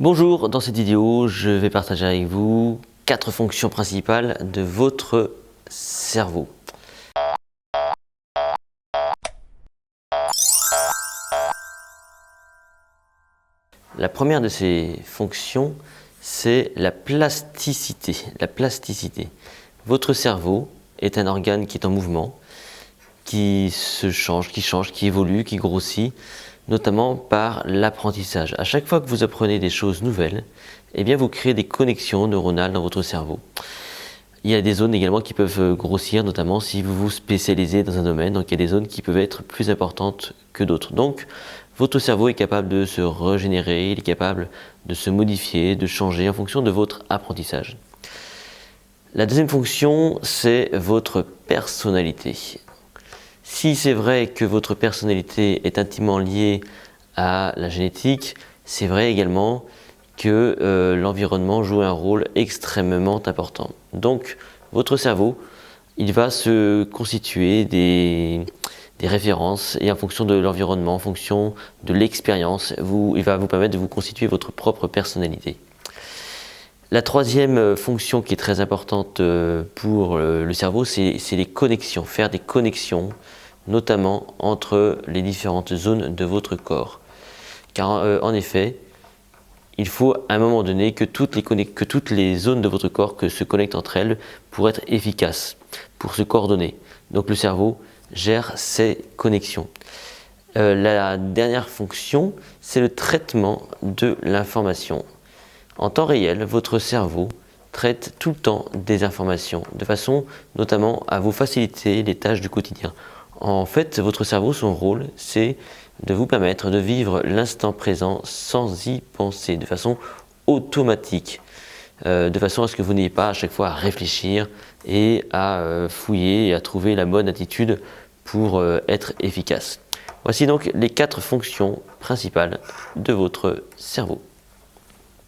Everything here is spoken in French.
Bonjour, dans cette vidéo, je vais partager avec vous 4 fonctions principales de votre cerveau. La première de ces fonctions, c'est la plasticité. Votre cerveau est un organe qui est en mouvement, qui se change, qui évolue, qui grossit, notamment par l'apprentissage. À chaque fois que vous apprenez des choses nouvelles, eh bien vous créez des connexions neuronales dans votre cerveau. Il y a des zones également qui peuvent grossir, notamment si vous vous spécialisez dans un domaine. Donc il y a des zones qui peuvent être plus importantes que d'autres. Donc votre cerveau est capable de se régénérer, il est capable de se modifier, de changer en fonction de votre apprentissage. La deuxième fonction, c'est votre personnalité. Si c'est vrai que votre personnalité est intimement liée à la génétique, c'est vrai également que l'environnement joue un rôle extrêmement important. Donc, votre cerveau, il va se constituer des références et en fonction de l'environnement, en fonction de l'expérience, il va vous permettre de vous constituer votre propre personnalité. La troisième fonction qui est très importante pour le cerveau, c'est les connexions, faire des connexions, notamment entre les différentes zones de votre corps. Car en effet, il faut à un moment donné que toutes les zones de votre corps se connectent entre elles pour être efficaces, pour se coordonner. Donc le cerveau gère ces connexions. La dernière fonction, c'est le traitement de l'information. En temps réel, votre cerveau traite tout le temps des informations, de façon notamment à vous faciliter les tâches du quotidien. En fait, votre cerveau, son rôle, c'est de vous permettre de vivre l'instant présent sans y penser, de façon automatique, de façon à ce que vous n'ayez pas à chaque fois à réfléchir et à fouiller et à trouver la bonne attitude pour être efficace. Voici donc les 4 fonctions principales de votre cerveau.